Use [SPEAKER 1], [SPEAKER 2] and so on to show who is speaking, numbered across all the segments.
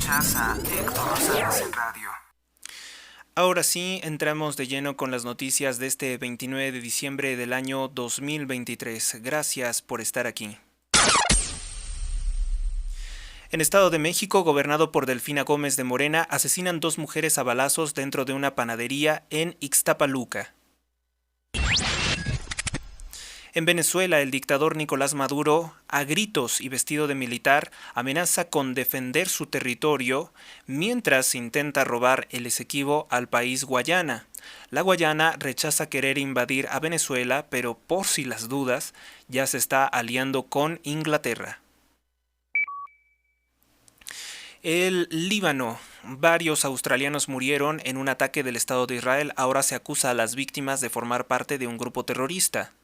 [SPEAKER 1] Escuchas a Héctor Rosales en radio.
[SPEAKER 2] Ahora sí, entramos de lleno con las noticias de este 29 de diciembre del año 2023. Gracias por estar aquí. En Estado de México, gobernado por Delfina Gómez de Morena, asesinan 2 mujeres a balazos dentro de una panadería en Ixtapaluca. En Venezuela, el dictador Nicolás Maduro, a gritos y vestido de militar, amenaza con defender su territorio mientras intenta robar el Esequibo al país Guayana. La Guayana rechaza querer invadir a Venezuela, pero por si las dudas, ya se está aliando con Inglaterra. El Líbano. Varios australianos murieron en un ataque del Estado de Israel. Ahora se acusa a las víctimas de formar parte de un grupo terrorista.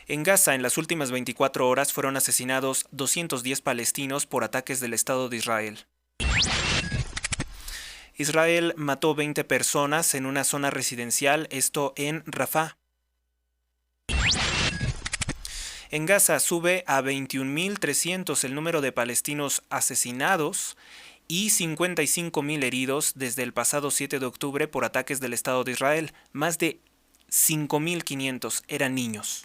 [SPEAKER 2] En Gaza, en las últimas 24 horas fueron asesinados 210 palestinos por ataques del Estado de Israel. Israel mató 20 personas en una zona residencial, esto en Rafah. En Gaza sube a 21.300 el número de palestinos asesinados y 55.000 heridos desde el pasado 7 de octubre por ataques del Estado de Israel. Más de 5.500 eran niños.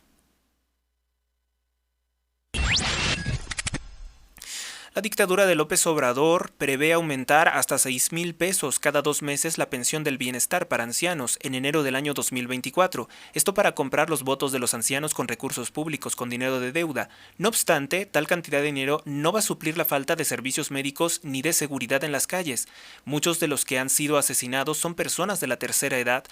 [SPEAKER 2] La dictadura de López Obrador prevé aumentar hasta 6,000 pesos cada 2 meses la pensión del bienestar para ancianos en enero del año 2024. Esto para comprar los votos de los ancianos con recursos públicos, con dinero de deuda. No obstante, tal cantidad de dinero no va a suplir la falta de servicios médicos ni de seguridad en las calles. Muchos de los que han sido asesinados son personas de la tercera edad,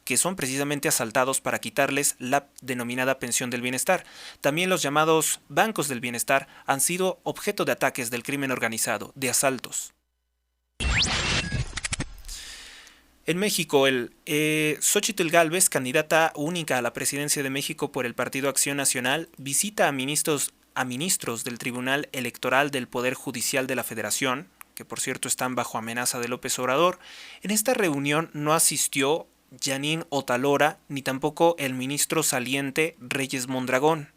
[SPEAKER 2] que son precisamente asaltados para quitarles la denominada pensión del bienestar. También los llamados bancos del bienestar han sido objeto de ataques del crimen organizado, de asaltos. En México, Xóchitl Gálvez, candidata única a la presidencia de México por el Partido Acción Nacional, visita a ministros del Tribunal Electoral del Poder Judicial de la Federación, que por cierto están bajo amenaza de López Obrador. En esta reunión no asistió Janine Otalora, ni tampoco el ministro saliente Reyes Mondragón.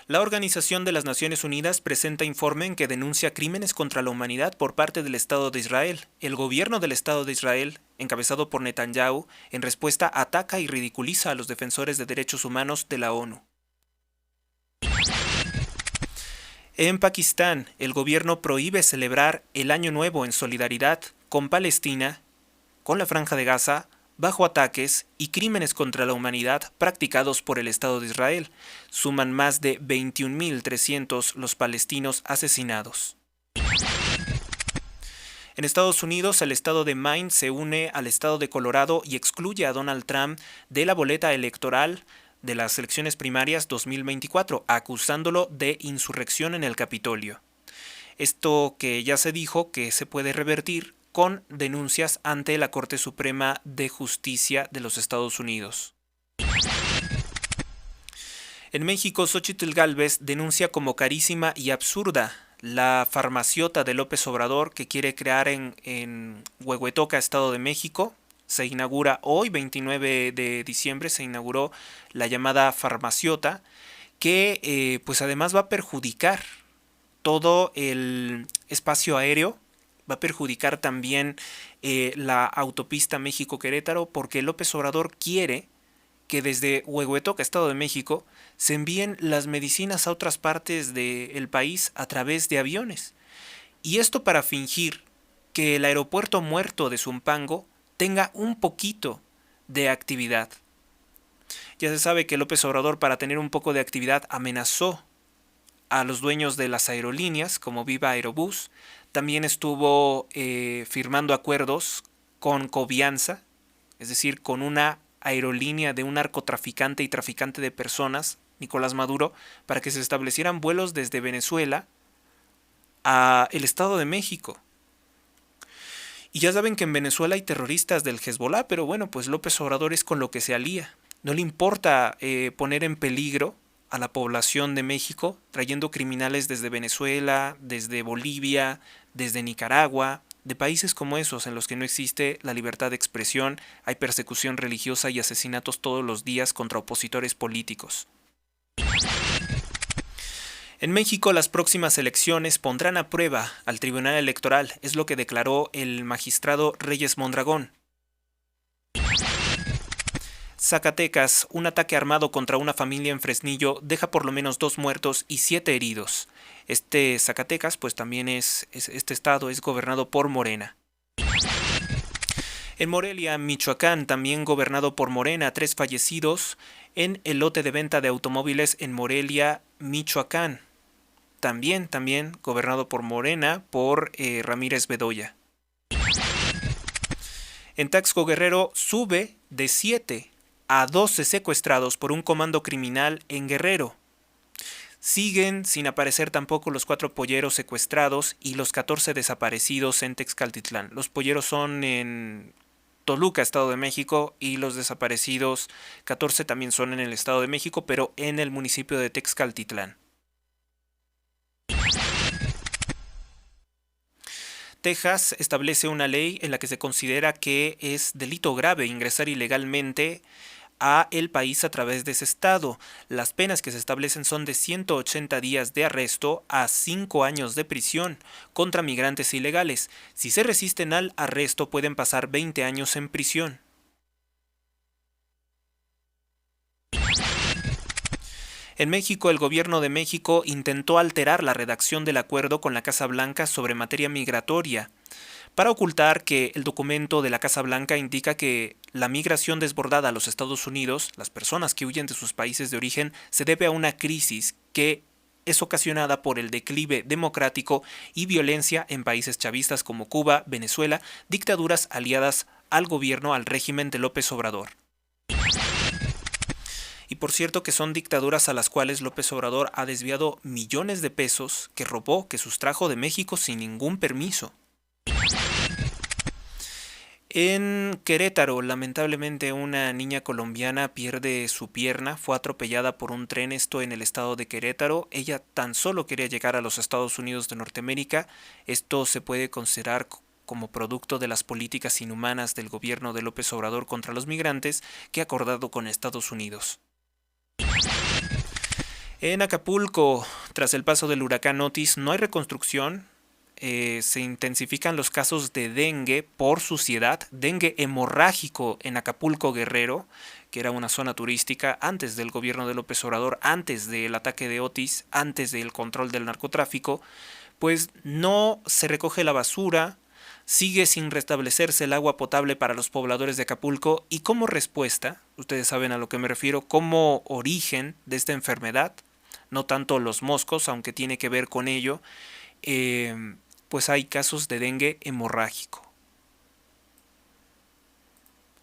[SPEAKER 2] La Organización de las Naciones Unidas presenta informe en que denuncia crímenes contra la humanidad por parte del Estado de Israel. El gobierno del Estado de Israel, encabezado por Netanyahu, en respuesta ataca y ridiculiza a los defensores de derechos humanos de la ONU. En Pakistán, el gobierno prohíbe celebrar el Año Nuevo en solidaridad con Palestina, con la Franja de Gaza, bajo ataques y crímenes contra la humanidad practicados por el Estado de Israel. Suman más de 21.300 los palestinos asesinados. En Estados Unidos, el estado de Maine se une al estado de Colorado y excluye a Donald Trump de la boleta electoral de las elecciones primarias 2024, acusándolo de insurrección en el Capitolio. Esto que ya se dijo que se puede revertir con denuncias ante la Corte Suprema de Justicia de los Estados Unidos. En México, Xóchitl Gálvez denuncia como carísima y absurda la farmaciota de López Obrador que quiere crear en Huehuetoca, Estado de México. Se inaugura hoy, 29 de diciembre, se inauguró la llamada farmaciota, que pues además va a perjudicar todo el espacio aéreo, va a perjudicar también la autopista México-Querétaro, porque López Obrador quiere que desde Huehuetoca, Estado de México, se envíen las medicinas a otras partes del país a través de aviones. Y esto para fingir que el aeropuerto muerto de Zumpango tenga un poquito de actividad. Ya se sabe que López Obrador, para tener un poco de actividad, amenazó a los dueños de las aerolíneas, como Viva Aerobús. También estuvo firmando acuerdos con Covianza, es decir, con una aerolínea de un narcotraficante y traficante de personas, Nicolás Maduro, para que se establecieran vuelos desde Venezuela a el Estado de México. Y ya saben que en Venezuela hay terroristas del Hezbollah, pero bueno, pues López Obrador es con lo que se alía. No le importa poner en peligro a la población de México, trayendo criminales desde Venezuela, desde Bolivia, desde Nicaragua, de países como esos en los que no existe la libertad de expresión, hay persecución religiosa y asesinatos todos los días contra opositores políticos. En México, las próximas elecciones pondrán a prueba al Tribunal Electoral, es lo que declaró el magistrado Reyes Mondragón. Zacatecas, un ataque armado contra una familia en Fresnillo deja por lo menos 2 muertos y 7 heridos. Zacatecas, pues también este estado es gobernado por Morena. En Morelia, Michoacán, también gobernado por Morena, 3 fallecidos en el lote de venta de automóviles en Morelia, Michoacán. También gobernado por Morena, por Ramírez Bedoya. En Taxco, Guerrero, sube de 7 a 12 secuestrados por un comando criminal en Guerrero. Siguen sin aparecer tampoco los 4 polleros secuestrados y los 14 desaparecidos en Texcaltitlán. Los polleros son en Toluca, Estado de México, y los desaparecidos 14 también son en el Estado de México, pero en el municipio de Texcaltitlán. Texas establece una ley en la que se considera que es delito grave ingresar ilegalmente a el país a través de ese estado. Las penas que se establecen son de 180 días de arresto a 5 años de prisión contra migrantes ilegales. Si se resisten al arresto pueden pasar 20 años en prisión. En México, el gobierno de México intentó alterar la redacción del acuerdo con la Casa Blanca sobre materia migratoria, para ocultar que el documento de la Casa Blanca indica que la migración desbordada a los Estados Unidos, las personas que huyen de sus países de origen, se debe a una crisis que es ocasionada por el declive democrático y violencia en países chavistas como Cuba, Venezuela, dictaduras aliadas al régimen de López Obrador. Y por cierto que son dictaduras a las cuales López Obrador ha desviado millones de pesos que robó, que sustrajo de México sin ningún permiso. En Querétaro, lamentablemente una niña colombiana pierde su pierna, fue atropellada por un tren, esto en el estado de Querétaro. Ella tan solo quería llegar a los Estados Unidos de Norteamérica. Esto se puede considerar como producto de las políticas inhumanas del gobierno de López Obrador contra los migrantes que ha acordado con Estados Unidos. En Acapulco, tras el paso del huracán Otis, no hay reconstrucción. Se intensifican los casos de dengue por suciedad, dengue hemorrágico en Acapulco, Guerrero, que era una zona turística antes del gobierno de López Obrador, antes del ataque de Otis, antes del control del narcotráfico. Pues no se recoge la basura, sigue sin restablecerse el agua potable para los pobladores de Acapulco, y como respuesta, ustedes saben a lo que me refiero, como origen de esta enfermedad, no tanto los moscos, aunque tiene que ver con ello, pues hay casos de dengue hemorrágico.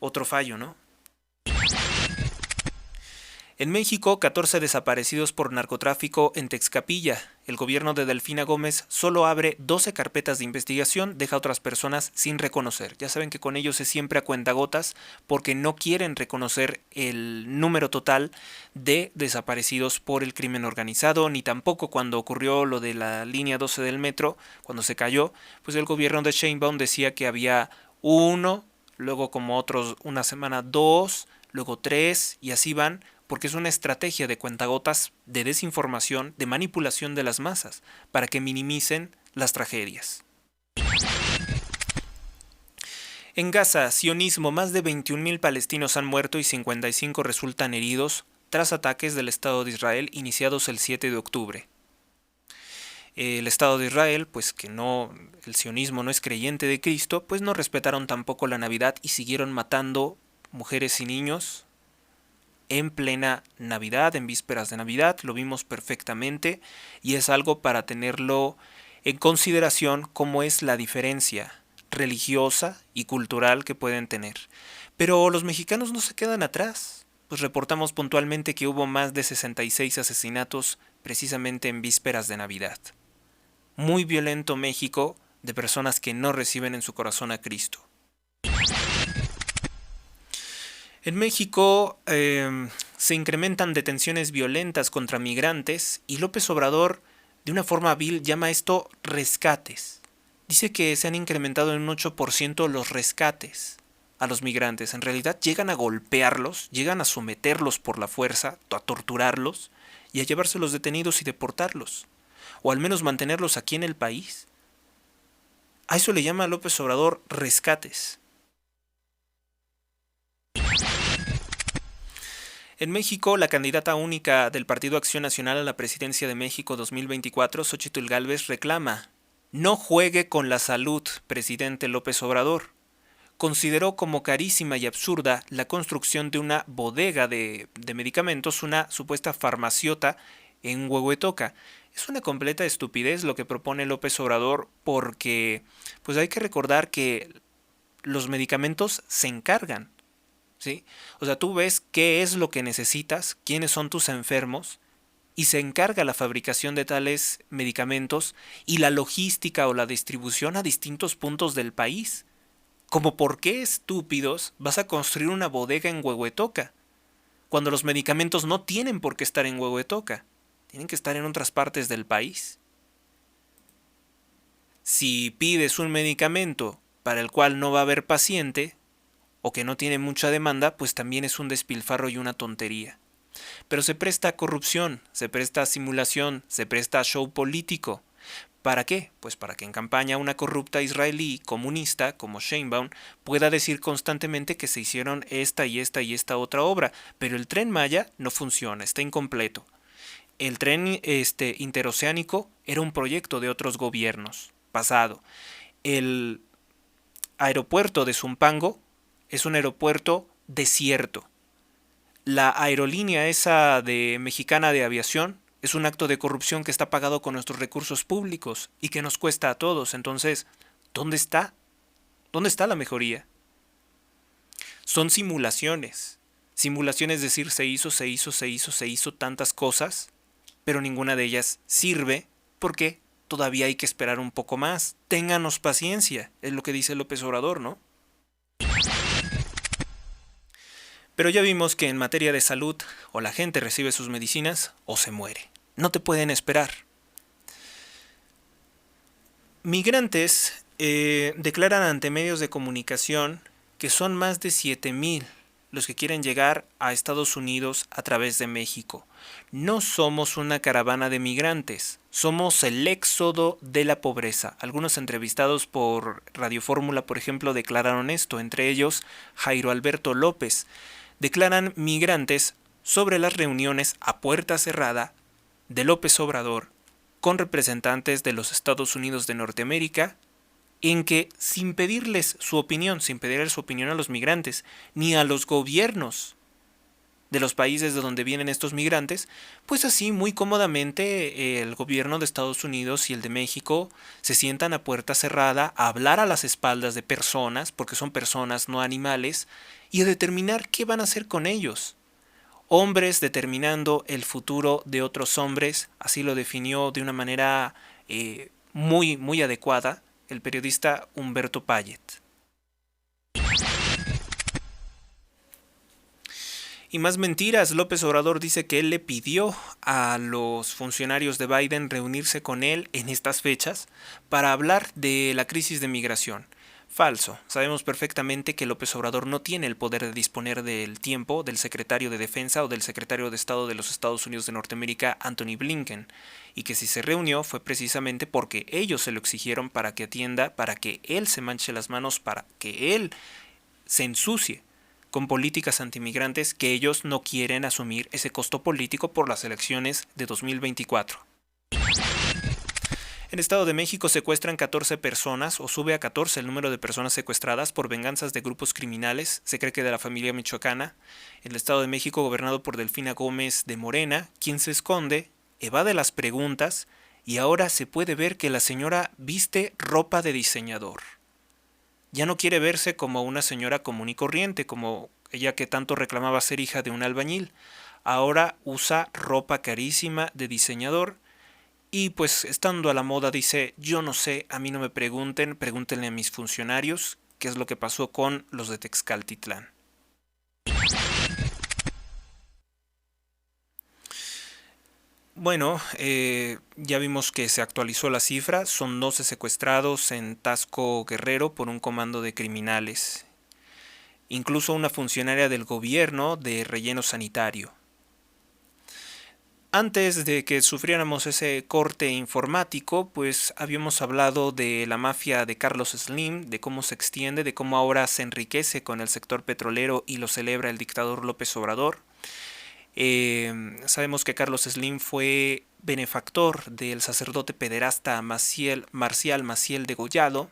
[SPEAKER 2] Otro fallo, ¿no? En México, 14 desaparecidos por narcotráfico en Texcapilla. El gobierno de Delfina Gómez solo abre 12 carpetas de investigación, deja a otras personas sin reconocer. Ya saben que con ellos es siempre a cuentagotas porque no quieren reconocer el número total de desaparecidos por el crimen organizado, ni tampoco cuando ocurrió lo de la línea 12 del metro, cuando se cayó, pues el gobierno de Sheinbaum decía que había 1, luego como otros una semana 2, luego 3 y así van, porque es una estrategia de cuentagotas, de desinformación, de manipulación de las masas, para que minimicen las tragedias. En Gaza, sionismo, más de 21.000 palestinos han muerto y 55 resultan heridos tras ataques del Estado de Israel iniciados el 7 de octubre. El Estado de Israel, pues que el sionismo no es creyente de Cristo, pues no respetaron tampoco la Navidad y siguieron matando mujeres y niños en plena Navidad, en vísperas de Navidad. Lo vimos perfectamente y es algo para tenerlo en consideración, cómo es la diferencia religiosa y cultural que pueden tener. Pero los mexicanos no se quedan atrás, pues reportamos puntualmente que hubo más de 66 asesinatos precisamente en vísperas de Navidad. Muy violento México, de personas que no reciben en su corazón a Cristo. En México se incrementan detenciones violentas contra migrantes y López Obrador, de una forma vil, llama esto rescates. Dice que se han incrementado en un 8% los rescates a los migrantes. En realidad llegan a golpearlos, llegan a someterlos por la fuerza, a torturarlos y a llevarse los detenidos y deportarlos. o al menos mantenerlos aquí en el país. A eso le llama López Obrador rescates. En México, la candidata única del Partido Acción Nacional a la presidencia de México 2024, Xóchitl Gálvez, reclama: no juegue con la salud, presidente López Obrador. Consideró como carísima y absurda la construcción de una bodega de medicamentos, una supuesta farmaciota en Huehuetoca. Es una completa estupidez lo que propone López Obrador, porque pues hay que recordar que los medicamentos se encargan, ¿sí? O sea, tú ves qué es lo que necesitas, quiénes son tus enfermos, y se encarga la fabricación de tales medicamentos y la logística o la distribución a distintos puntos del país. Como por qué, estúpidos, vas a construir una bodega en Huehuetoca, cuando los medicamentos no tienen por qué estar en Huehuetoca, tienen que estar en otras partes del país. Si pides un medicamento para el cual no va a haber paciente, o que no tiene mucha demanda, pues también es un despilfarro y una tontería. Pero se presta a corrupción, se presta a simulación, se presta a show político. ¿Para qué? Pues para que en campaña una corrupta israelí comunista como Sheinbaum pueda decir constantemente que se hicieron esta y esta y esta otra obra, pero el Tren Maya no funciona, está incompleto. El tren interoceánico era un proyecto de otros gobiernos, pasado. El aeropuerto de Zumpango es un aeropuerto desierto. La aerolínea esa de mexicana de aviación es un acto de corrupción que está pagado con nuestros recursos públicos y que nos cuesta a todos. Entonces, ¿dónde está? ¿Dónde está la mejoría? Son simulaciones. Simulaciones, es decir, se hizo tantas cosas, pero ninguna de ellas sirve porque todavía hay que esperar un poco más. Ténganos paciencia, es lo que dice López Obrador, ¿no? Pero ya vimos que en materia de salud, o la gente recibe sus medicinas o se muere. No te pueden esperar. Migrantes declaran ante medios de comunicación que son más de 7,000 los que quieren llegar a Estados Unidos a través de México. No somos una caravana de migrantes, somos el éxodo de la pobreza. Algunos entrevistados por Radio Fórmula, por ejemplo, declararon esto, entre ellos Jairo Alberto López. Declaran migrantes sobre las reuniones a puerta cerrada de López Obrador con representantes de los Estados Unidos de Norteamérica, en que sin pedirles su opinión, sin pedirle su opinión a los migrantes, ni a los gobiernos de los países de donde vienen estos migrantes, pues así muy cómodamente el gobierno de Estados Unidos y el de México se sientan a puerta cerrada a hablar a las espaldas de personas, porque son personas, no animales, y a determinar qué van a hacer con ellos. Hombres determinando el futuro de otros hombres, así lo definió de una manera muy adecuada el periodista Humberto Payet. Y más mentiras, López Obrador dice que él le pidió a los funcionarios de Biden reunirse con él en estas fechas para hablar de la crisis de migración. Falso. Sabemos perfectamente que López Obrador no tiene el poder de disponer del tiempo del secretario de Defensa o del secretario de Estado de los Estados Unidos de Norteamérica, Anthony Blinken, y que si se reunió fue precisamente porque ellos se lo exigieron para que atienda, para que él se manche las manos, para que él se ensucie con políticas antimigrantes que ellos no quieren asumir ese costo político por las elecciones de 2024. En Estado de México secuestran 14 personas, o sube a 14 el número de personas secuestradas por venganzas de grupos criminales, se cree que de la familia michoacana. El Estado de México gobernado por Delfina Gómez de Morena, quien se esconde, evade las preguntas, y ahora se puede ver que la señora viste ropa de diseñador. Ya no quiere verse como una señora común y corriente, como ella que tanto reclamaba ser hija de un albañil. Ahora usa ropa carísima de diseñador. Y pues estando a la moda dice, yo no sé, a mí no me pregunten, pregúntenle a mis funcionarios qué es lo que pasó con los de Texcaltitlán. Bueno, ya vimos que se actualizó la cifra, son 12 secuestrados en Tasco Guerrero por un comando de criminales. Incluso una funcionaria del gobierno de relleno sanitario. Antes de que sufriéramos ese corte informático, pues habíamos hablado de la mafia de Carlos Slim, de cómo se extiende, de cómo ahora se enriquece con el sector petrolero y lo celebra el dictador López Obrador. Sabemos que Carlos Slim fue benefactor del sacerdote pederasta Marcial Maciel Degollado,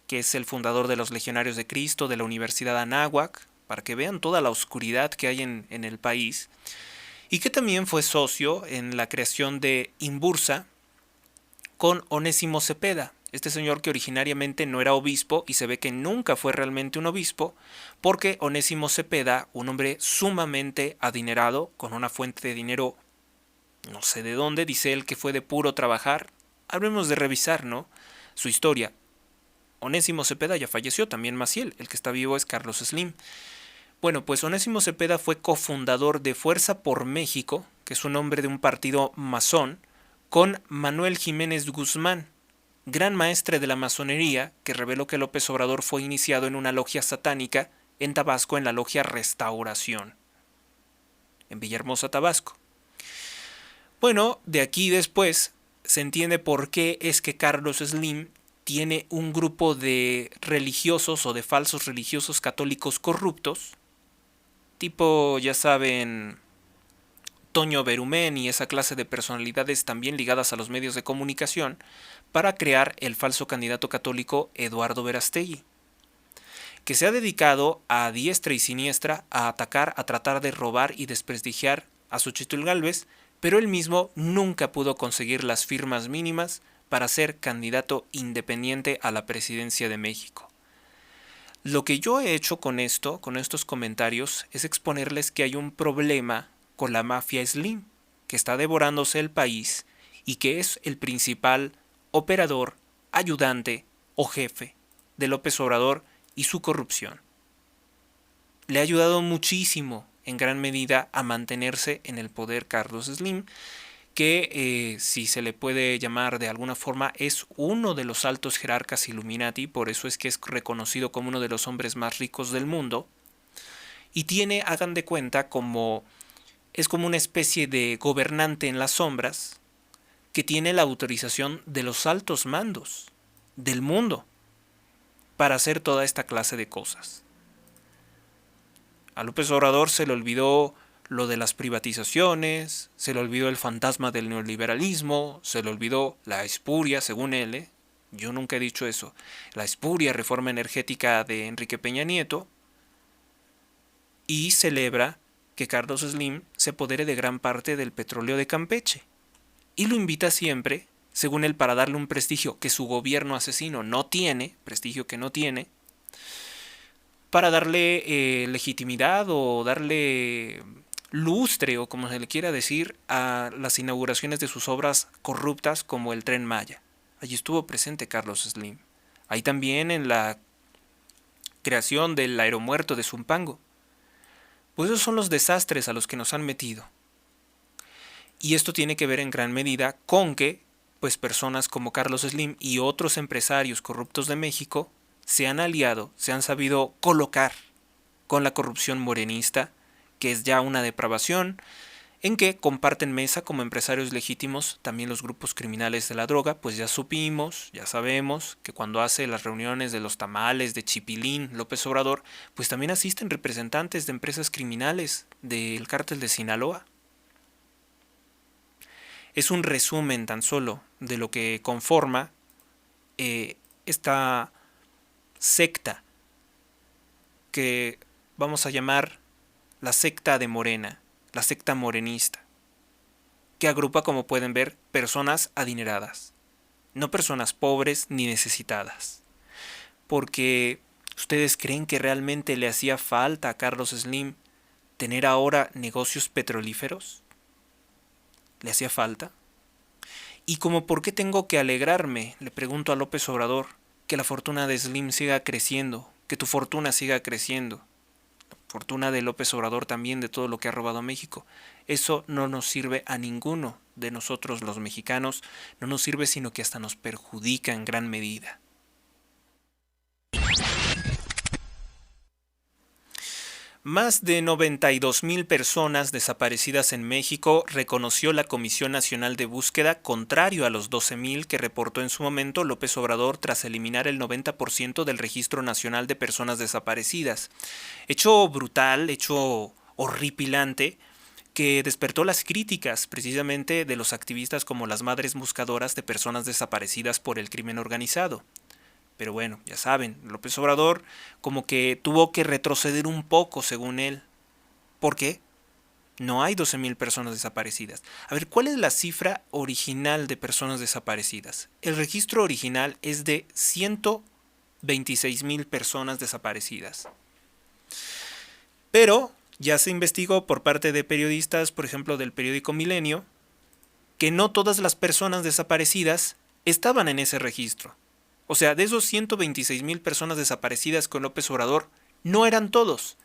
[SPEAKER 2] que es el fundador de los Legionarios de Cristo, de la Universidad Anáhuac, para que vean toda la oscuridad que hay en el país, y que también fue socio en la creación de Imbursa con Onésimo Cepeda, este señor que originariamente no era obispo y se ve que nunca fue realmente un obispo, porque Onésimo Cepeda, un hombre sumamente adinerado, con una fuente de dinero no sé de dónde, dice él que fue de puro trabajar. Habremos de revisar, ¿no?, su historia. Onésimo Cepeda ya falleció, también Maciel, el que está vivo es Carlos Slim. Bueno, pues Onésimo Cepeda fue cofundador de Fuerza por México, que es un nombre de un partido masón, con Manuel Jiménez Guzmán, gran maestre de la masonería, que reveló que López Obrador fue iniciado en una logia satánica en Tabasco, en la logia Restauración, en Villahermosa, Tabasco. Bueno, de aquí después se entiende por qué es que Carlos Slim tiene un grupo de religiosos o de falsos religiosos católicos corruptos, tipo, ya saben, Toño Berumén y esa clase de personalidades también ligadas a los medios de comunicación, para crear el falso candidato católico Eduardo Verástegui, que se ha dedicado a diestra y siniestra a atacar, a tratar de robar y desprestigiar a Xóchitl Gálvez, pero él mismo nunca pudo conseguir las firmas mínimas para ser candidato independiente a la presidencia de México. Lo que yo he hecho con estos comentarios, es exponerles que hay un problema con la mafia Slim, que está devorándose el país y que es el principal operador, ayudante o jefe de López Obrador y su corrupción. Le ha ayudado muchísimo, en gran medida, a mantenerse en el poder Carlos Slim, que si se le puede llamar de alguna forma, es uno de los altos jerarcas Illuminati, por eso es que es reconocido como uno de los hombres más ricos del mundo, y tiene, hagan de cuenta, es como una especie de gobernante en las sombras, que tiene la autorización de los altos mandos del mundo para hacer toda esta clase de cosas. A López Obrador se le olvidó lo de las privatizaciones, se le olvidó el fantasma del neoliberalismo, se le olvidó la espuria, según él, yo nunca he dicho eso, la espuria reforma energética de Enrique Peña Nieto, y celebra que Carlos Slim se apodere de gran parte del petróleo de Campeche, y lo invita siempre, según él, para darle un prestigio que su gobierno asesino no tiene, prestigio que no tiene, para darle legitimidad o darle lustre, o como se le quiera decir, a las inauguraciones de sus obras corruptas como el Tren Maya. Allí estuvo presente Carlos Slim. Ahí también en la creación del aeromuerto de Zumpango. Pues esos son los desastres a los que nos han metido. Y esto tiene que ver en gran medida con que, pues, personas como Carlos Slim y otros empresarios corruptos de México se han aliado, se han sabido colocar con la corrupción morenista, que es ya una depravación, en que comparten mesa como empresarios legítimos también los grupos criminales de la droga. Pues ya supimos, ya sabemos que cuando hace las reuniones de los tamales de Chipilín, López Obrador, pues también asisten representantes de empresas criminales del cártel de Sinaloa. Es un resumen tan solo de lo que conforma esta secta que vamos a llamar la secta de Morena, la secta morenista, que agrupa, como pueden ver, personas adineradas, no personas pobres ni necesitadas. Porque ¿ustedes creen que realmente le hacía falta a Carlos Slim tener ahora negocios petrolíferos? ¿Le hacía falta? Y como ¿por qué tengo que alegrarme? Le pregunto a López Obrador, que la fortuna de Slim siga creciendo, que tu fortuna siga creciendo. La fortuna de López Obrador también, de todo lo que ha robado a México. Eso no nos sirve a ninguno de nosotros los mexicanos, no nos sirve, sino que hasta nos perjudica en gran medida. Más de 92,000 personas desaparecidas en México reconoció la Comisión Nacional de Búsqueda, contrario a los 12,000 que reportó en su momento López Obrador tras eliminar el 90% del Registro Nacional de Personas Desaparecidas. Hecho brutal, hecho horripilante, que despertó las críticas precisamente de los activistas como las Madres Buscadoras de Personas Desaparecidas por el Crimen Organizado. Pero bueno, ya saben, López Obrador como que tuvo que retroceder un poco según él. ¿Por qué? No hay 12,000 personas desaparecidas. A ver, ¿cuál es la cifra original de personas desaparecidas? El registro original es de 126,000 personas desaparecidas. Pero ya se investigó por parte de periodistas, por ejemplo del periódico Milenio, que no todas las personas desaparecidas estaban en ese registro. O sea, de esos 126,000 personas desaparecidas con López Obrador, no eran todos.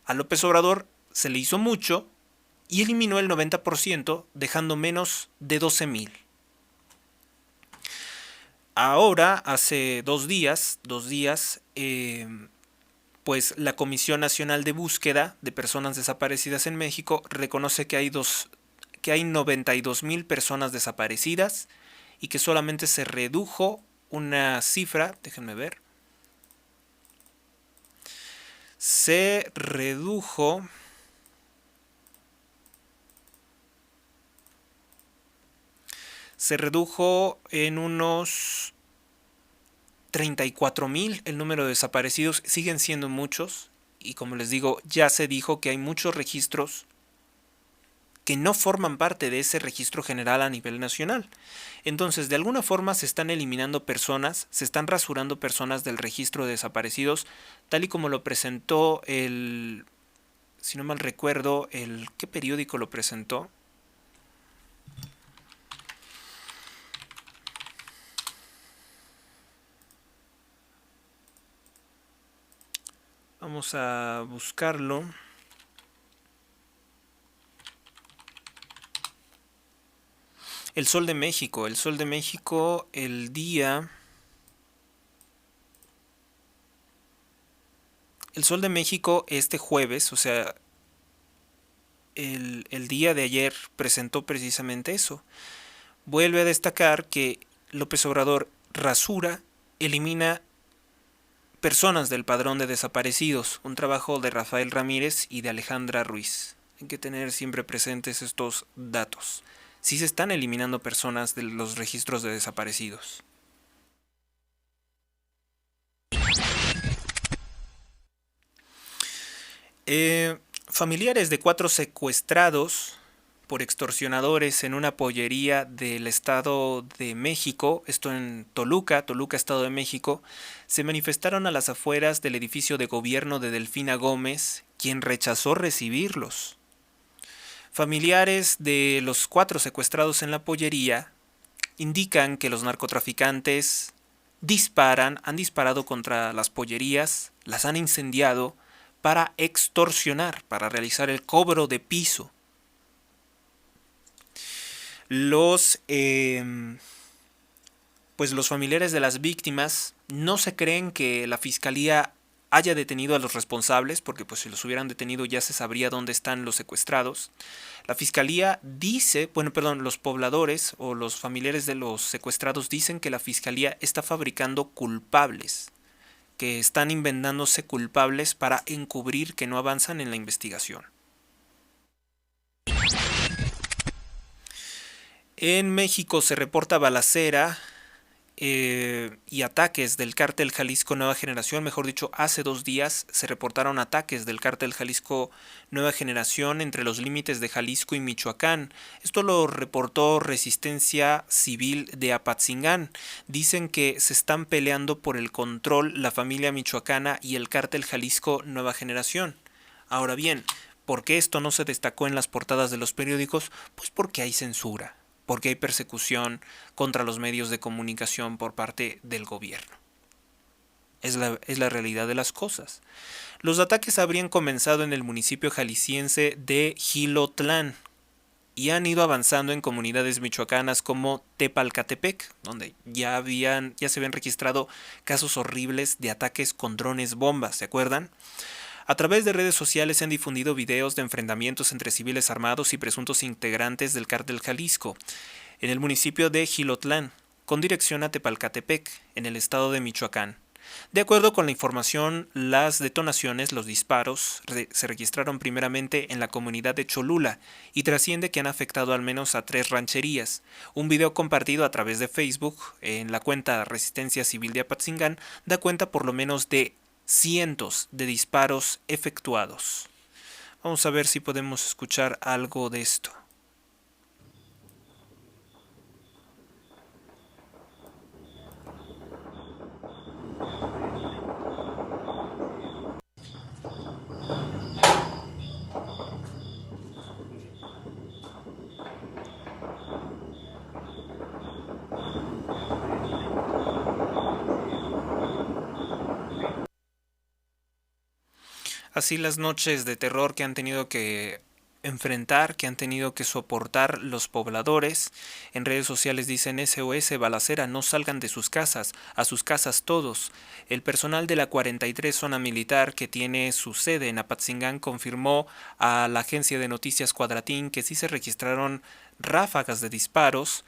[SPEAKER 2] A López Obrador se le hizo mucho y eliminó el 90%, dejando menos de 12,000. Ahora, hace 2 días, pues la Comisión Nacional de Búsqueda de Personas Desaparecidas en México reconoce que hay 92,000 personas desaparecidas y que solamente se redujo una cifra, déjenme ver, se redujo en unos 34,000 el número de desaparecidos. Siguen siendo muchos y como les digo, ya se dijo que hay muchos registros que no forman parte de ese registro general a nivel nacional. Entonces, de alguna forma se están eliminando personas, se están rasurando personas del registro de desaparecidos, tal y como lo presentó si no mal recuerdo, ¿qué periódico lo presentó? Vamos a buscarlo. El Sol de México, el día... El Sol de México este jueves, o sea, el día de ayer presentó precisamente eso. Vuelve a destacar que López Obrador rasura, elimina personas del padrón de desaparecidos, un trabajo de Rafael Ramírez y de Alejandra Ruiz. Hay que tener siempre presentes estos datos. Sí se están eliminando personas de los registros de desaparecidos. Familiares de 4 secuestrados por extorsionadores en una pollería del Estado de México, esto en Toluca, Estado de México, se manifestaron a las afueras del edificio de gobierno de Delfina Gómez, quien rechazó recibirlos. Familiares de los 4 secuestrados en la pollería indican que los narcotraficantes han disparado contra las pollerías, las han incendiado para extorsionar, para realizar el cobro de piso. Los familiares de las víctimas no se creen que la fiscalía haya detenido a los responsables, porque pues si los hubieran detenido ya se sabría dónde están los secuestrados. La fiscalía dice, los pobladores o los familiares de los secuestrados dicen que la fiscalía está fabricando culpables, que están inventándose culpables para encubrir que no avanzan en la investigación. En México se reporta balacera y ataques del cártel Jalisco Nueva Generación. Mejor dicho, hace 2 días se reportaron ataques del cártel Jalisco Nueva Generación entre los límites de Jalisco y Michoacán. Esto lo reportó Resistencia Civil de Apatzingán. Dicen que se están peleando por el control la familia michoacana y el cártel Jalisco Nueva Generación. Ahora bien, ¿por qué esto no se destacó en las portadas de los periódicos? Pues porque hay censura, porque hay persecución contra los medios de comunicación por parte del gobierno. Es la realidad de las cosas. Los ataques habrían comenzado en el municipio jalisciense de Jilotlán y han ido avanzando en comunidades michoacanas como Tepalcatepec, donde ya se habían registrado casos horribles de ataques con drones bombas, ¿se acuerdan? A través de redes sociales se han difundido videos de enfrentamientos entre civiles armados y presuntos integrantes del Cártel Jalisco en el municipio de Jilotlán, con dirección a Tepalcatepec, en el estado de Michoacán. De acuerdo con la información, las detonaciones, los disparos, se registraron primeramente en la comunidad de Cholula y trasciende que han afectado al menos a 3 rancherías. Un video compartido a través de Facebook en la cuenta Resistencia Civil de Apatzingán da cuenta por lo menos de cientos de disparos efectuados. Vamos a ver si podemos escuchar algo de esto. Así las noches de terror que han tenido que enfrentar, que han tenido que soportar los pobladores. En redes sociales dicen SOS balacera, no salgan de sus casas, a sus casas todos. El personal de la 43 zona militar que tiene su sede en Apatzingán confirmó a la agencia de noticias Cuadratín que sí se registraron ráfagas de disparos,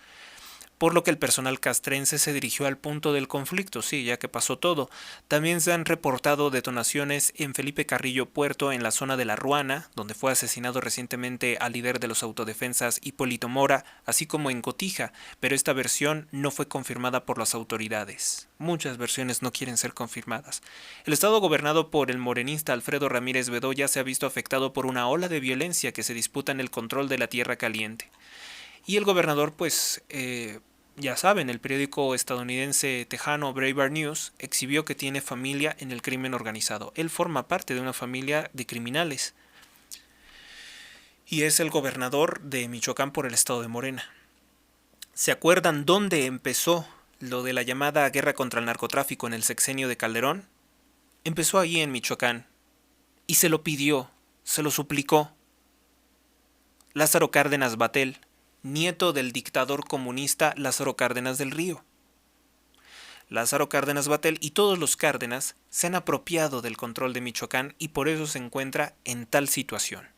[SPEAKER 2] por lo que el personal castrense se dirigió al punto del conflicto, sí, ya que pasó todo. También se han reportado detonaciones en Felipe Carrillo Puerto, en la zona de La Ruana, donde fue asesinado recientemente al líder de los autodefensas Hipólito Mora, así como en Cotija, pero esta versión no fue confirmada por las autoridades. Muchas versiones no quieren ser confirmadas. El estado gobernado por el morenista Alfredo Ramírez Bedoya se ha visto afectado por una ola de violencia que se disputa en el control de la Tierra Caliente. Y el gobernador, ya saben, el periódico estadounidense tejano Breitbart News exhibió que tiene familia en el crimen organizado. Él forma parte de una familia de criminales. Y es el gobernador de Michoacán por el estado de Morena. ¿Se acuerdan dónde empezó lo de la llamada guerra contra el narcotráfico en el sexenio de Calderón? Empezó ahí en Michoacán. Y se lo pidió, se lo suplicó Lázaro Cárdenas Batel, nieto del dictador comunista Lázaro Cárdenas del Río. Lázaro Cárdenas Batel y todos los Cárdenas se han apropiado del control de Michoacán y por eso se encuentra en tal situación.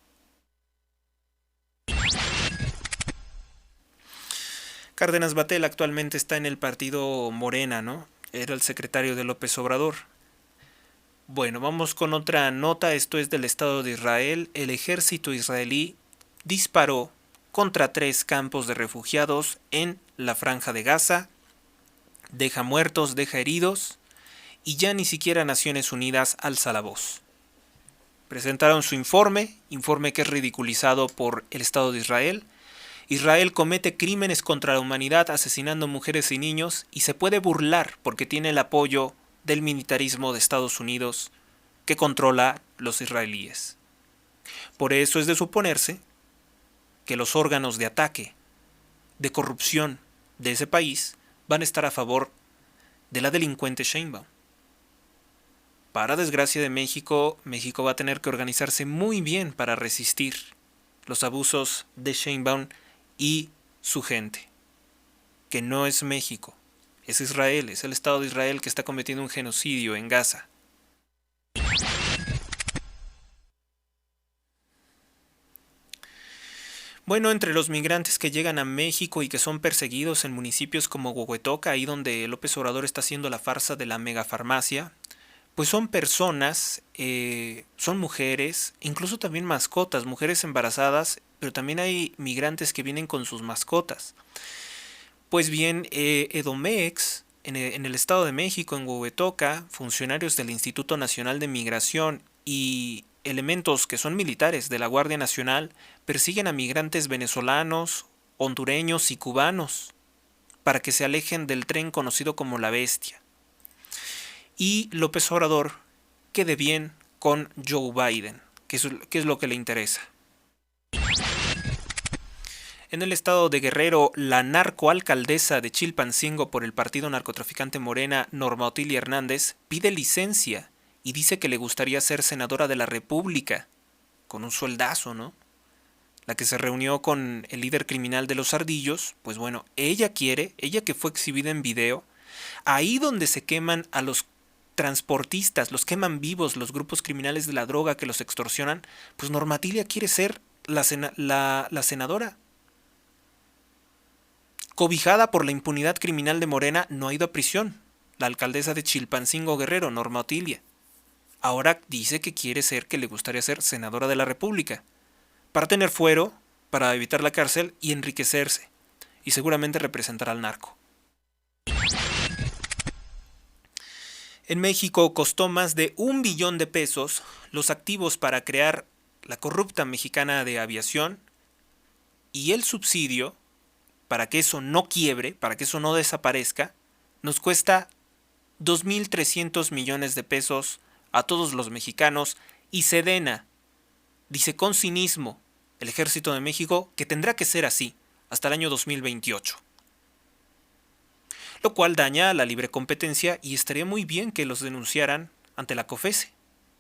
[SPEAKER 2] Cárdenas Batel actualmente está en el partido Morena, ¿no? Era el secretario de López Obrador. Bueno, vamos con otra nota. Esto es del Estado de Israel. El ejército israelí disparó contra 3 campos de refugiados en la Franja de Gaza, deja muertos, deja heridos, y ya ni siquiera Naciones Unidas alza la voz. Presentaron su informe que es ridiculizado por el Estado de Israel. Israel comete crímenes contra la humanidad asesinando mujeres y niños y se puede burlar porque tiene el apoyo del militarismo de Estados Unidos que controla los israelíes. Por eso es de suponerse que los órganos de ataque, de corrupción de ese país van a estar a favor de la delincuente Sheinbaum. Para desgracia de México, México va a tener que organizarse muy bien para resistir los abusos de Sheinbaum y su gente, que no es México, es Israel, es el Estado de Israel que está cometiendo un genocidio en Gaza. Bueno, entre los migrantes que llegan a México y que son perseguidos en municipios como Huehuetoca, ahí donde López Obrador está haciendo la farsa de la megafarmacia, pues son personas, son mujeres, incluso también mascotas, mujeres embarazadas, pero también hay migrantes que vienen con sus mascotas. Pues bien, Edomex, en el Estado de México, en Huehuetoca, funcionarios del Instituto Nacional de Migración y elementos que son militares de la Guardia Nacional persiguen a migrantes venezolanos, hondureños y cubanos para que se alejen del tren conocido como La Bestia. Y López Obrador quede bien con Joe Biden, que es lo que le interesa. En el estado de Guerrero, la narcoalcaldesa de Chilpancingo por el partido narcotraficante Morena, Norma Otilia Hernández, pide licencia y dice que le gustaría ser senadora de la República, con un sueldazo, ¿no? La que se reunió con el líder criminal de los Ardillos, pues bueno, ella que fue exhibida en video, ahí donde se queman a los transportistas, los queman vivos, los grupos criminales de la droga que los extorsionan, pues Norma Atilia quiere ser la senadora. Cobijada por la impunidad criminal de Morena, no ha ido a prisión. La alcaldesa de Chilpancingo Guerrero, Norma Atilia. Ahora dice que le gustaría ser senadora de la República, para tener fuero, para evitar la cárcel y enriquecerse, y seguramente representar al narco. En México costó más de 1 billón de pesos los activos para crear la corrupta Mexicana de Aviación, y el subsidio, para que eso no quiebre, para que eso no desaparezca, nos cuesta 2.300 millones de pesos a todos los mexicanos, y Sedena dice con cinismo el Ejército de México que tendrá que ser así hasta el año 2028. Lo cual daña la libre competencia y estaría muy bien que los denunciaran ante la COFESE,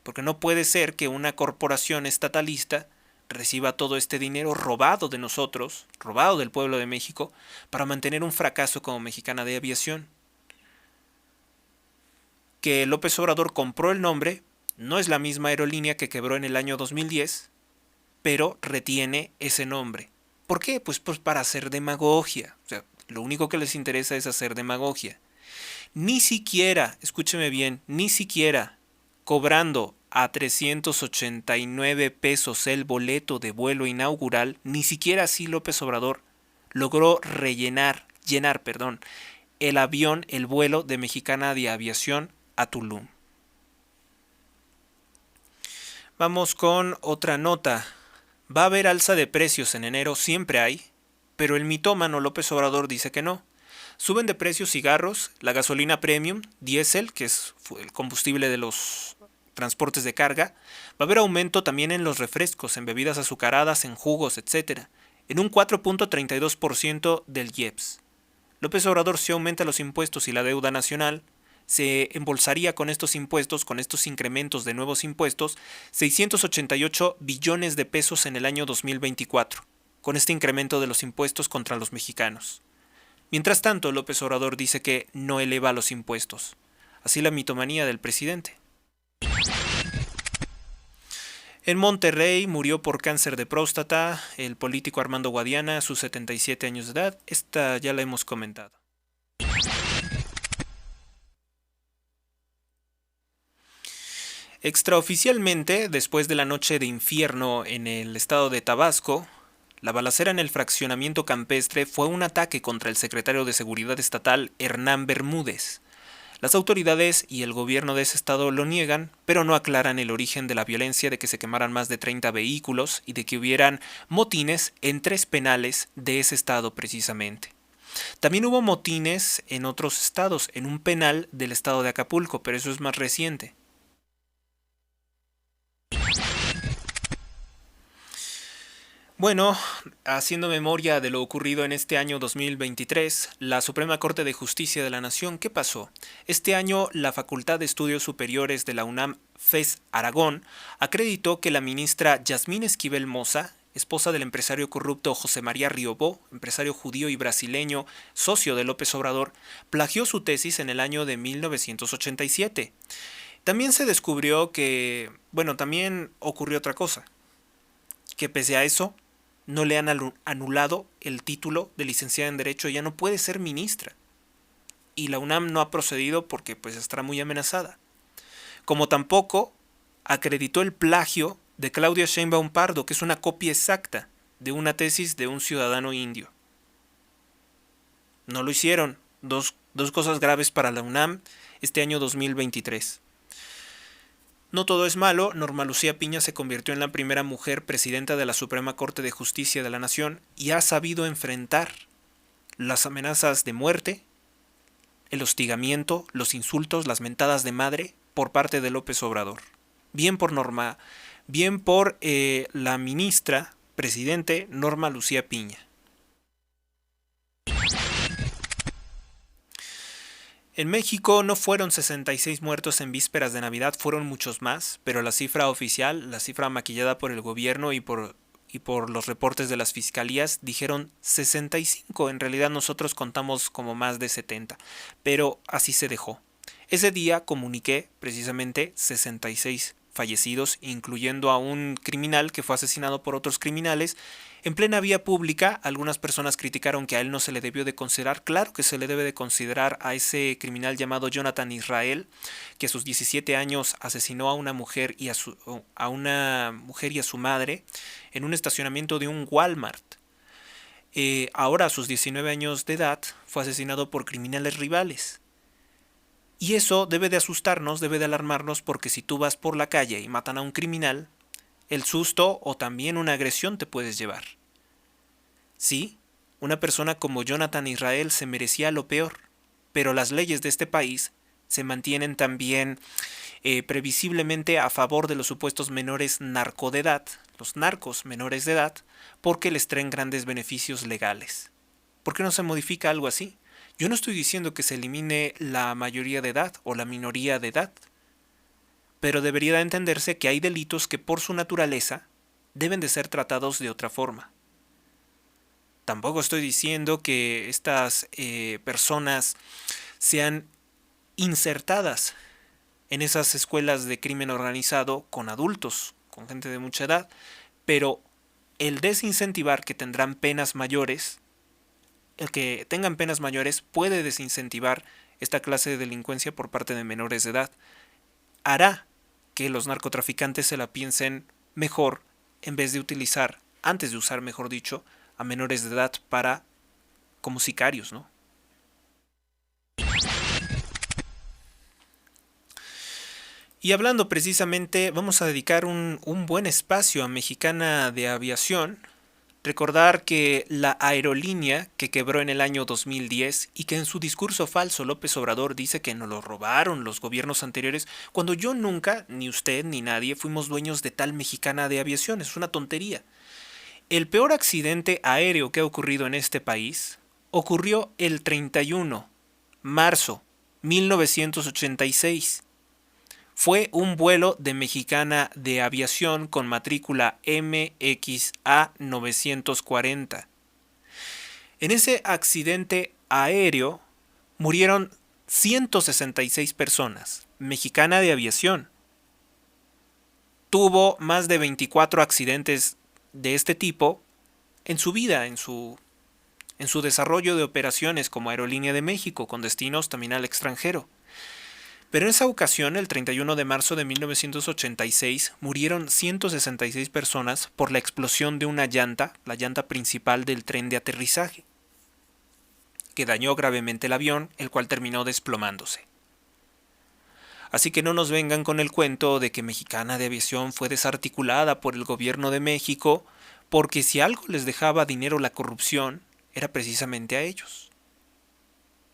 [SPEAKER 2] porque no puede ser que una corporación estatalista reciba todo este dinero robado de nosotros, robado del pueblo de México, para mantener un fracaso como Mexicana de Aviación. Que López Obrador compró el nombre, no es la misma aerolínea que quebró en el año 2010, pero retiene ese nombre. ¿Por qué? Pues para hacer demagogia. O sea, lo único que les interesa es hacer demagogia. Ni siquiera, escúcheme bien, ni siquiera cobrando a 389 pesos el boleto de vuelo inaugural, ni siquiera así López Obrador logró llenar el avión, el vuelo de Mexicana de Aviación a Tulum. Vamos con otra nota. Va a haber alza de precios en enero, siempre hay, pero el mitómano López Obrador dice que no. Suben de precios cigarros, la gasolina premium, diésel, que es el combustible de los transportes de carga. Va a haber aumento también en los refrescos, en bebidas azucaradas, en jugos, etc. En un 4.32% del IEPS. López Obrador, si aumenta los impuestos y la deuda nacional, se embolsaría con estos impuestos, con estos incrementos de nuevos impuestos, 688 billones de pesos en el año 2024, con este incremento de los impuestos contra los mexicanos. Mientras tanto, López Obrador dice que no eleva los impuestos. Así la mitomanía del presidente. En Monterrey murió por cáncer de próstata el político Armando Guadiana a sus 77 años de edad. Esta ya la hemos comentado. Extraoficialmente, después de la noche de infierno en el estado de Tabasco, la balacera en el fraccionamiento campestre fue un ataque contra el secretario de Seguridad Estatal, Hernán Bermúdez. Las autoridades y el gobierno de ese estado lo niegan, pero no aclaran el origen de la violencia, de que se quemaran más de 30 vehículos y de que hubieran motines en 3 penales de ese estado precisamente. También hubo motines en otros estados, en un penal del estado de Acapulco, pero eso es más reciente. Bueno, haciendo memoria de lo ocurrido en este año 2023, la Suprema Corte de Justicia de la Nación, ¿qué pasó? Este año, la Facultad de Estudios Superiores de la UNAM, FES Aragón, acreditó que la ministra Yasmín Esquivel Moza, esposa del empresario corrupto José María Riobó, empresario judío y brasileño, socio de López Obrador, plagió su tesis en el año de 1987. También se descubrió también ocurrió otra cosa, que pese a eso, no le han anulado el título de licenciada en Derecho, ya no puede ser ministra. Y la UNAM no ha procedido porque estará muy amenazada. Como tampoco acreditó el plagio de Claudia Sheinbaum Pardo, que es una copia exacta de una tesis de un ciudadano indio. No lo hicieron. Dos cosas graves para la UNAM este año 2023. No todo es malo. Norma Lucía Piña se convirtió en la primera mujer presidenta de la Suprema Corte de Justicia de la Nación y ha sabido enfrentar las amenazas de muerte, el hostigamiento, los insultos, las mentadas de madre por parte de López Obrador. Bien por Norma, bien por la ministra presidente Norma Lucía Piña. En México no fueron 66 muertos en vísperas de Navidad, fueron muchos más, pero la cifra oficial, la cifra maquillada por el gobierno y por los reportes de las fiscalías, dijeron 65. En realidad nosotros contamos como más de 70, pero así se dejó. Ese día comuniqué precisamente 66 fallecidos, incluyendo a un criminal que fue asesinado por otros criminales en plena vía pública. Algunas personas criticaron que a él no se le debió de considerar. Claro que se le debe de considerar a ese criminal llamado Jonathan Israel, que a sus 17 años asesinó a una mujer y a su madre en un estacionamiento de un Walmart. Ahora a sus 19 años de edad fue asesinado por criminales rivales. Y eso debe de asustarnos, debe de alarmarnos, porque si tú vas por la calle y matan a un criminal, el susto o también una agresión te puedes llevar. Sí, una persona como Jonathan Israel se merecía lo peor, pero las leyes de este país se mantienen también previsiblemente a favor de los supuestos menores narco de edad, los narcos menores de edad, porque les traen grandes beneficios legales. ¿Por qué no se modifica algo así? Yo no estoy diciendo que se elimine la mayoría de edad o la minoría de edad, pero debería de entenderse que hay delitos que por su naturaleza deben de ser tratados de otra forma. Tampoco estoy diciendo que estas personas sean insertadas en esas escuelas de crimen organizado con adultos, con gente de mucha edad, pero el desincentivar que tendrán penas mayores, el que tengan penas mayores puede desincentivar esta clase de delincuencia por parte de menores de edad. Hará que los narcotraficantes se la piensen mejor en vez de utilizar, antes de usar, mejor dicho, a menores de edad como sicarios, ¿no? Y hablando precisamente, vamos a dedicar un buen espacio a Mexicana de Aviación. Recordar que la aerolínea que quebró en el año 2010 y que en su discurso falso López Obrador dice que nos lo robaron los gobiernos anteriores, cuando yo nunca, ni usted ni nadie, fuimos dueños de tal Mexicana de Aviación. Es una tontería. El peor accidente aéreo que ha ocurrido en este país ocurrió el 31 de marzo de 1986. Fue un vuelo de Mexicana de Aviación con matrícula MXA 940. En ese accidente aéreo murieron 166 personas. Mexicana de Aviación tuvo más de 24 accidentes de este tipo en su vida, en su desarrollo de operaciones como Aerolínea de México, con destinos también al extranjero. Pero en esa ocasión, el 31 de marzo de 1986, murieron 166 personas por la explosión de una llanta, la llanta principal del tren de aterrizaje, que dañó gravemente el avión, el cual terminó desplomándose. Así que no nos vengan con el cuento de que Mexicana de Aviación fue desarticulada por el gobierno de México, porque si algo les dejaba dinero la corrupción, era precisamente a ellos.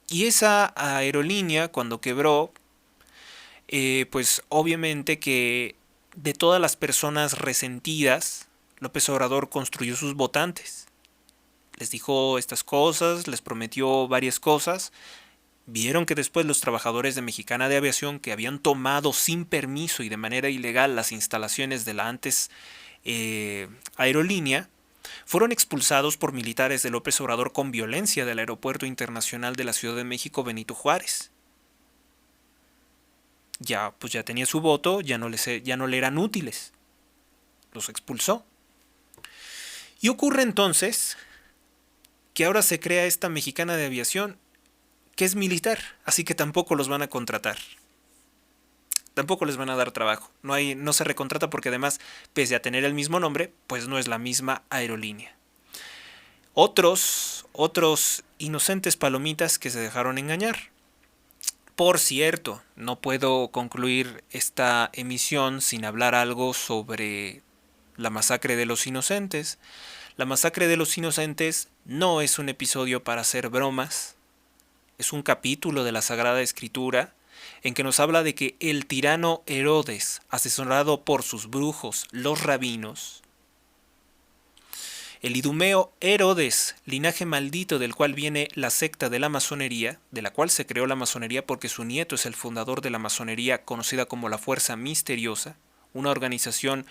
[SPEAKER 2] Y esa aerolínea, cuando quebró, pues obviamente que de todas las personas resentidas, López Obrador construyó sus votantes. Les dijo estas cosas, les prometió varias cosas. Vieron que después los trabajadores de Mexicana de Aviación, que habían tomado sin permiso y de manera ilegal las instalaciones de la antes aerolínea, fueron expulsados por militares de López Obrador con violencia del Aeropuerto Internacional de la Ciudad de México Benito Juárez. Ya tenía su voto, ya no le eran útiles. Los expulsó. Y ocurre entonces que ahora se crea esta Mexicana de Aviación, que es militar, así que tampoco los van a contratar. Tampoco les van a dar trabajo. No se recontrata porque además, pese a tener el mismo nombre, pues no es la misma aerolínea. Otros inocentes palomitas que se dejaron engañar. Por cierto, no puedo concluir esta emisión sin hablar algo sobre la masacre de los inocentes. La masacre de los inocentes no es un episodio para hacer bromas. Es un capítulo de la Sagrada Escritura en que nos habla de que el tirano Herodes, asesorado por sus brujos, los rabinos, el idumeo Herodes, linaje maldito del cual viene la secta de la masonería, de la cual se creó la masonería porque su nieto es el fundador de la masonería conocida como la Fuerza Misteriosa, una organización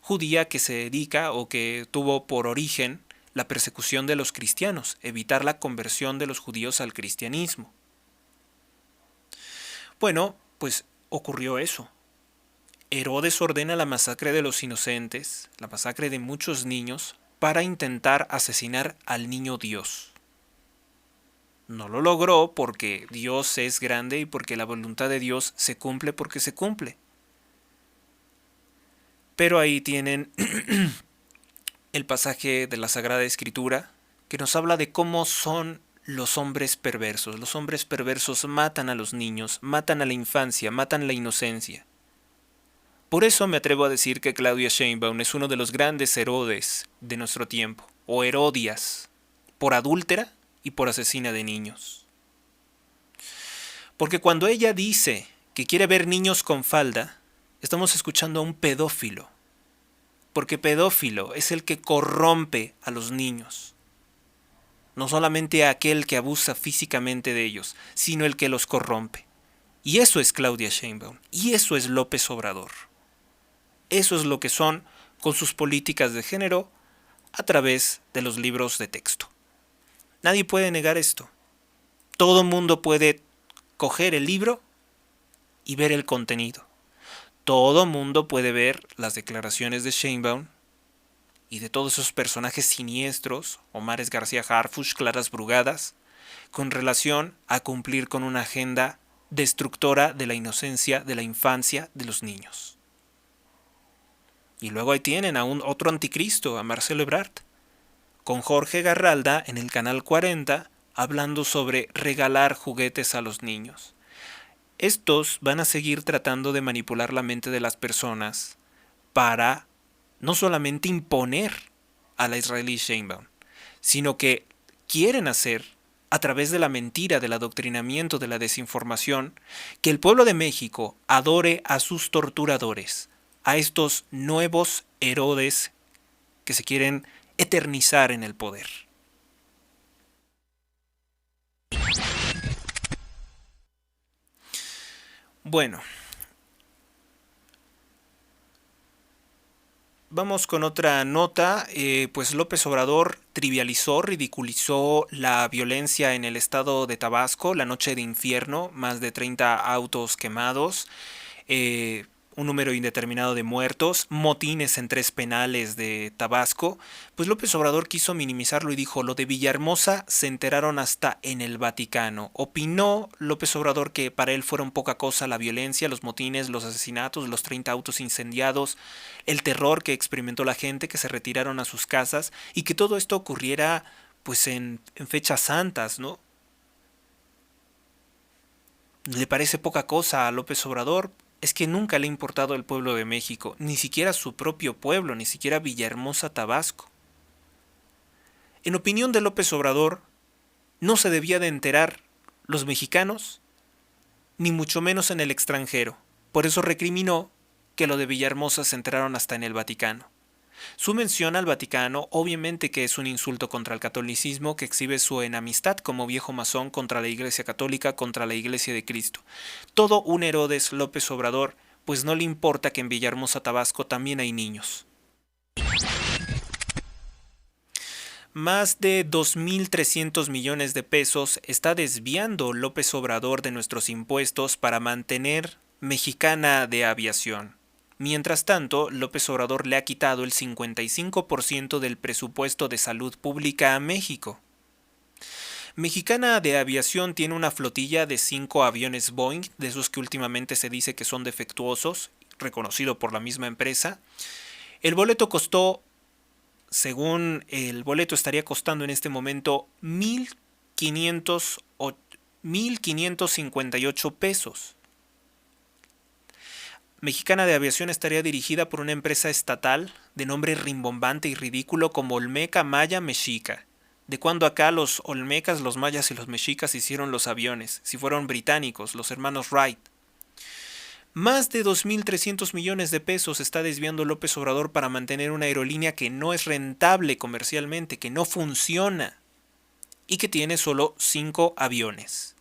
[SPEAKER 2] judía que se dedica o que tuvo por origen la persecución de los cristianos, evitar la conversión de los judíos al cristianismo. Bueno, pues ocurrió eso. Herodes ordena la masacre de los inocentes, la masacre de muchos niños, para intentar asesinar al niño Dios. No lo logró porque Dios es grande y porque la voluntad de Dios se cumple porque se cumple. Pero ahí tienen el pasaje de la Sagrada Escritura que nos habla de cómo son los hombres perversos. Los hombres perversos matan a los niños, matan a la infancia, matan la inocencia. Por eso me atrevo a decir que Claudia Sheinbaum es uno de los grandes Herodes de nuestro tiempo, o Herodias, por adúltera y por asesina de niños. Porque cuando ella dice que quiere ver niños con falda, estamos escuchando a un pedófilo. Porque pedófilo es el que corrompe a los niños. No solamente a aquel que abusa físicamente de ellos, sino el que los corrompe. Y eso es Claudia Sheinbaum. Y eso es López Obrador. Eso es lo que son con sus políticas de género a través de los libros de texto. Nadie puede negar esto. Todo mundo puede coger el libro y ver el contenido. Todo mundo puede ver las declaraciones de Sheinbaum y de todos esos personajes siniestros, Omares García Harfuch, Claras Brugadas, con relación a cumplir con una agenda destructora de la inocencia, de la infancia de los niños. Y luego ahí tienen a otro anticristo, a Marcelo Ebrard, con Jorge Garralda en el canal 40, hablando sobre regalar juguetes a los niños. Estos van a seguir tratando de manipular la mente de las personas para no solamente imponer a la israelí Sheinbaum, sino que quieren hacer, a través de la mentira, del adoctrinamiento, de la desinformación, que el pueblo de México adore a sus torturadores, a estos nuevos Herodes que se quieren eternizar en el poder. Bueno, vamos con otra nota. Pues López Obrador trivializó, ridiculizó la violencia en el estado de Tabasco, la noche de infierno, más de 30 autos quemados, un número indeterminado de muertos, motines en 3 penales de Tabasco. Pues López Obrador quiso minimizarlo y dijo: lo de Villahermosa se enteraron hasta en el Vaticano. Opinó López Obrador que para él fueron poca cosa la violencia, los motines, los asesinatos, los 30 autos incendiados, el terror que experimentó la gente, que se retiraron a sus casas y que todo esto ocurriera pues en fechas santas, ¿no? ¿Le parece poca cosa a López Obrador? Es que nunca le ha importado el pueblo de México, ni siquiera su propio pueblo, ni siquiera Villahermosa, Tabasco. En opinión de López Obrador, no se debía de enterar los mexicanos, ni mucho menos en el extranjero. Por eso recriminó que lo de Villahermosa se enteraron hasta en el Vaticano. Su mención al Vaticano obviamente que es un insulto contra el catolicismo, que exhibe su enemistad como viejo masón contra la Iglesia Católica, contra la Iglesia de Cristo. Todo un Herodes López Obrador, pues no le importa que en Villahermosa, Tabasco también hay niños. Más de 2.300 millones de pesos está desviando López Obrador de nuestros impuestos para mantener Mexicana de Aviación. Mientras tanto, López Obrador le ha quitado el 55% del presupuesto de salud pública a México. Mexicana de Aviación tiene una flotilla de 5 aviones Boeing, de esos que últimamente se dice que son defectuosos, reconocido por la misma empresa. El boleto costó, según el boleto estaría costando en este momento, 1,558 pesos. Mexicana de Aviación estaría dirigida por una empresa estatal de nombre rimbombante y ridículo como Olmeca Maya Mexica. ¿De cuándo acá los olmecas, los mayas y los mexicas hicieron los aviones? Si fueron británicos, los hermanos Wright. Más de 2.300 millones de pesos está desviando López Obrador para mantener una aerolínea que no es rentable comercialmente, que no funciona y que tiene solo 5 aviones.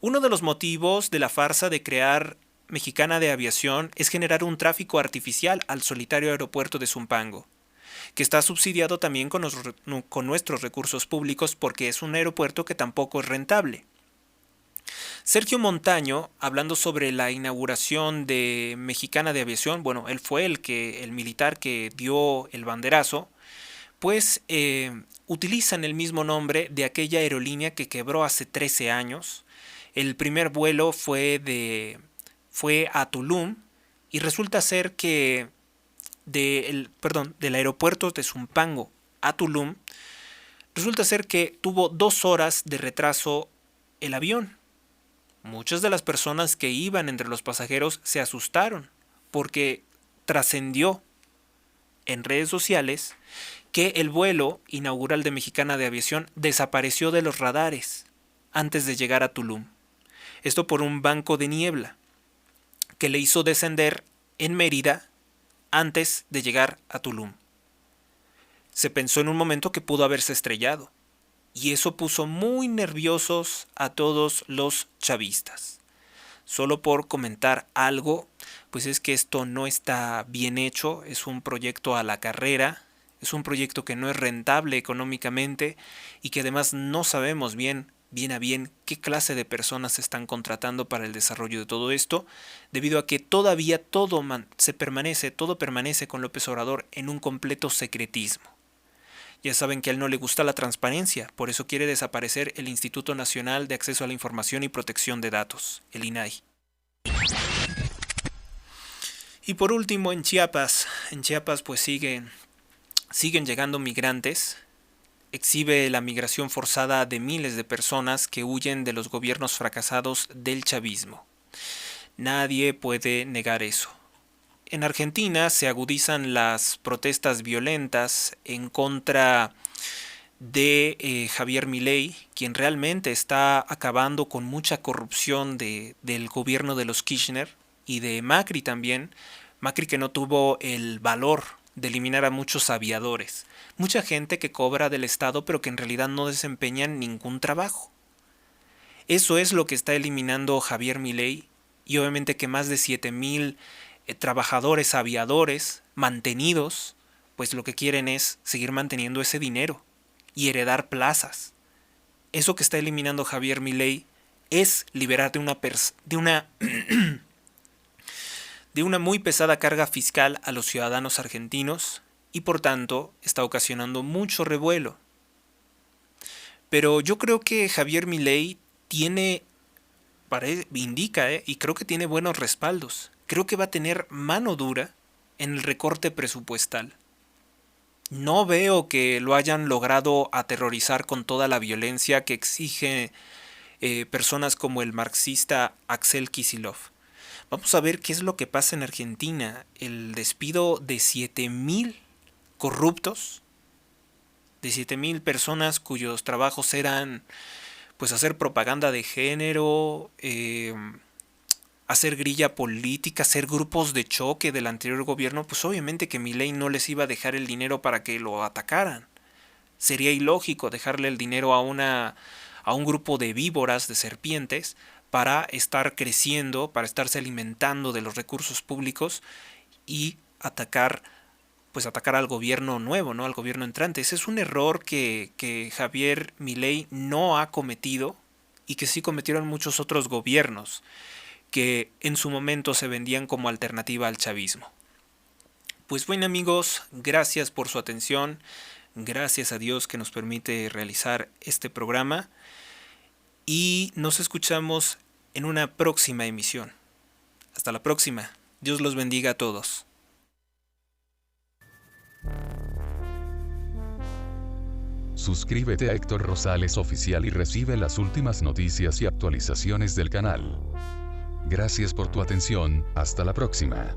[SPEAKER 2] Uno de los motivos de la farsa de crear Mexicana de Aviación es generar un tráfico artificial al solitario aeropuerto de Zumpango, que está subsidiado también con nuestros recursos públicos porque es un aeropuerto que tampoco es rentable. Sergio Montaño, hablando sobre la inauguración de Mexicana de Aviación, bueno, él fue el militar que dio el banderazo, pues utilizan el mismo nombre de aquella aerolínea que quebró hace 13 años. El primer vuelo fue a Tulum y resulta ser que del aeropuerto de Zumpango a Tulum, resulta ser que tuvo 2 horas de retraso el avión. Muchas de las personas que iban entre los pasajeros se asustaron porque trascendió en redes sociales que el vuelo inaugural de Mexicana de Aviación desapareció de los radares antes de llegar a Tulum. Esto por un banco de niebla que le hizo descender en Mérida antes de llegar a Tulum. Se pensó en un momento que pudo haberse estrellado. Y eso puso muy nerviosos a todos los chavistas. Solo por comentar algo, pues es que esto no está bien hecho, es un proyecto a la carrera, es un proyecto que no es rentable económicamente y que además no sabemos bien a bien qué clase de personas se están contratando para el desarrollo de todo esto, debido a que todavía todo permanece con López Obrador en un completo secretismo. Ya saben que a él no le gusta la transparencia, por eso quiere desaparecer el Instituto Nacional de Acceso a la Información y Protección de Datos, el INAI. Y por último, en Chiapas pues siguen llegando migrantes. Exhibe la migración forzada de miles de personas que huyen de los gobiernos fracasados del chavismo. Nadie puede negar eso. En Argentina se agudizan las protestas violentas en contra de Javier Milei, quien realmente está acabando con mucha corrupción del gobierno de los Kirchner y de Macri también. Macri que no tuvo el valor de eliminar a muchos aviadores. Mucha gente que cobra del Estado pero que en realidad no desempeñan ningún trabajo. Eso es lo que está eliminando Javier Milei y obviamente que más de 7,000 trabajadores aviadores mantenidos, pues lo que quieren es seguir manteniendo ese dinero y heredar plazas. Eso que está eliminando Javier Milei es liberar de una muy pesada carga fiscal a los ciudadanos argentinos y por tanto está ocasionando mucho revuelo. Pero yo creo que Javier Milei indica y creo que tiene buenos respaldos. Creo que va a tener mano dura en el recorte presupuestal. No veo que lo hayan logrado aterrorizar con toda la violencia que exige personas como el marxista Axel Kicillof. Vamos a ver qué es lo que pasa en Argentina. El despido de 7,000 corruptos, de 7,000 personas cuyos trabajos eran pues hacer propaganda de género, hacer grilla política, hacer grupos de choque del anterior gobierno, pues obviamente que Milei no les iba a dejar el dinero para que lo atacaran. Sería ilógico dejarle el dinero a un grupo de víboras, de serpientes, para estar creciendo, para estarse alimentando de los recursos públicos y atacar al gobierno nuevo, ¿no? Al gobierno entrante. Ese es un error que Javier Milei no ha cometido y que sí cometieron muchos otros gobiernos que en su momento se vendían como alternativa al chavismo. Pues bueno amigos, gracias por su atención, gracias a Dios que nos permite realizar este programa y nos escuchamos en una próxima emisión. Hasta la próxima, Dios los bendiga a todos.
[SPEAKER 3] Suscríbete a Héctor Rosales Oficial y recibe las últimas noticias y actualizaciones del canal. Gracias por tu atención, hasta la próxima.